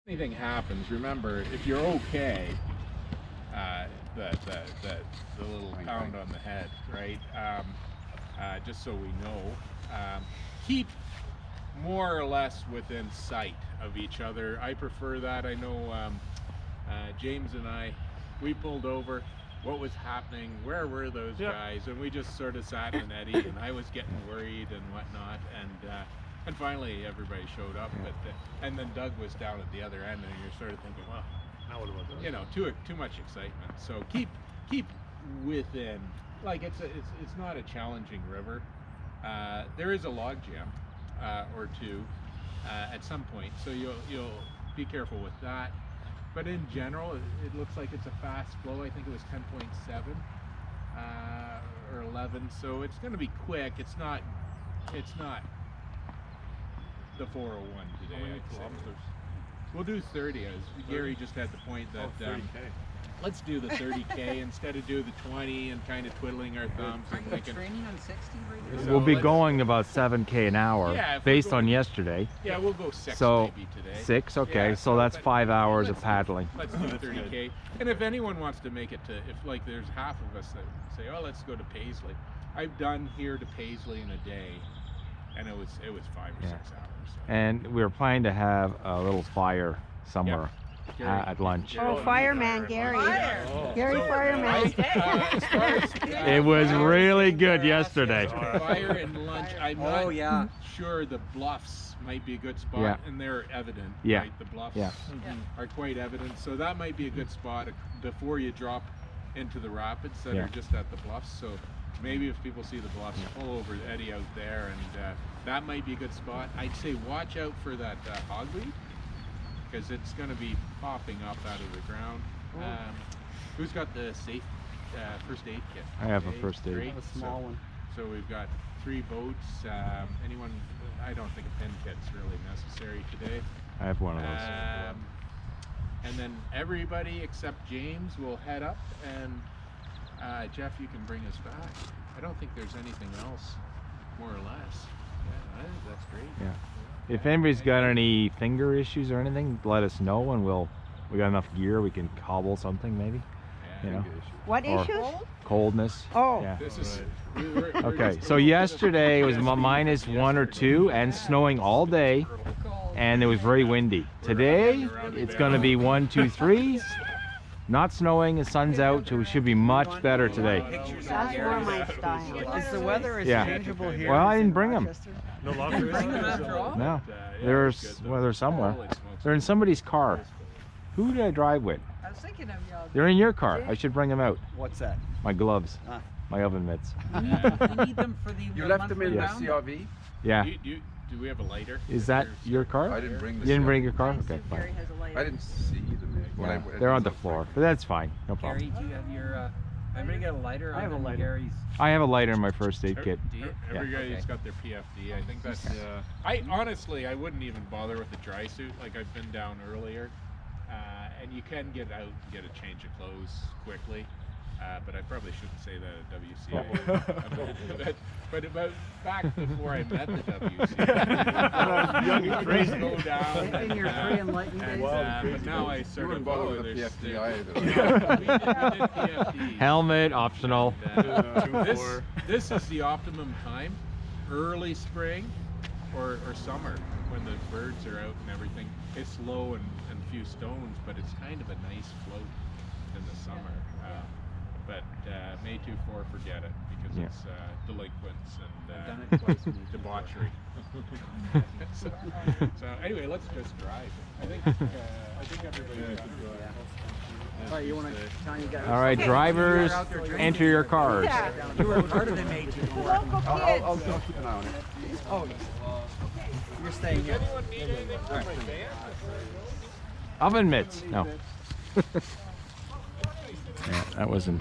anything happens, remember, if you're okay, the little pound on the head, right? Just so we know, keep more or less within sight of each other. I prefer that. I know James and I, we pulled over. What was happening? Where were those guys? And we just sort of sat in an eddy, and I was getting worried and whatnot. And finally, everybody showed up. But and then Doug was down at the other end, and you're sort of thinking, well, now what about that? You know, too much excitement. So keep within. Like it's not a challenging river. There is a log jam or two at some point, so you'll be careful with that. But in general, it looks like it's a fast flow. I think it was 10.7 or 11, so it's going to be quick. It's not the 401 today. How many kilometers? We'll do 30. Gary just had the point that 30K. Let's do the 30K instead of do the 20 and kind of twiddling our thumbs. Aren't you training on 60 right now? So we'll be going about 7K an hour, Yeah, based going, on yesterday. Yeah, we'll go 6 so maybe today. 6, okay, Yeah, so that's 5 hours of let's paddling. Let's do 30K. And if anyone wants to make it to, if like there's half of us that say, oh, let's go to Paisley. I've done here to Paisley in a day, and it was 5 or 6 hours. So. And we were planning to have a little fire somewhere at lunch. Oh, fireman Gary. Fire. Gary Fireman. As far as, It was really good yesterday. Fire and lunch. I'm not sure the bluffs might be a good spot, and they're evident. Yeah. Right? The bluffs Yeah. are quite evident, so that might be a good spot before you drop into the rapids that are just at the bluffs. So maybe if people see the bluffs, pull over Eddie out there, and that might be a good spot. I'd say watch out for that hogweed, because it's going to be popping up out of the ground. Who's got the safe first aid kit? I have a Okay, first aid. great. A small one. So we've got 3 boats. Anyone? I don't think a pin kit's really necessary today. I have one of those. And then everybody except James will head up, and Jeff, you can bring us back. I don't think there's anything else, more or less. Yeah, I think that's great. Yeah. If anybody's got any finger issues or anything, let us know, and we got enough gear, we can cobble something maybe. Yeah, You know. What Or issues? coldness. Oh. Yeah. This is Okay, so yesterday it was -1 or 2 and snowing all day, and it was very windy. Today it's going to be 1, 2, 3, not snowing, the sun's out, so we should be much better today. That's more my style. Is the weather is Yeah. changeable here? Well, I didn't bring them. No longer. Bring them after all? No, they're somewhere. They're in somebody's car. Who did I drive with? I was thinking of y'all. They're in your car. I should bring them out. What's that? My gloves, Ah. my oven mitts. We need them for the You left them in the monthly round? CRV? Yeah. Do we have a lighter? Is that your car? I didn't bring the You didn't bring CRV. your car? Okay, fine. Gary has a lighter. I didn't see them. When Yeah, I they're on the floor, but that's fine. No problem. Gary, do you have your? Everybody got a lighter? I have a lighter. Gary's. I have a lighter in my first aid kit. Do you? Everybody's Okay. got their PFD. I think that's. I honestly, I wouldn't even bother with the dry suit. Like I've been down earlier, and you can get out and get a change of clothes quickly. But I probably shouldn't say that at WCA. but back before I met the WCA, young and crazy. Go down. In your free enlightened days. But now I You sort weren't of bothered with the there's- PFD either. we did PFD. Helmet optional. And, this is the optimum time, early spring or summer, when the birds are out and everything. It's low and few stones, but it's kind of a nice float in the summer. But May 24, forget it, because it's delinquents Done and it twice in these debauchery. so anyway, let's just drive. I think everybody's got All right, you want to tell you guys? All right, drivers, enter your cars. Yeah. You were harder than me. The local kids. I'll keep an eye on it. Oh, you're staying here. anyone need anything from my van? Oven mitts. No. Yeah, that wasn't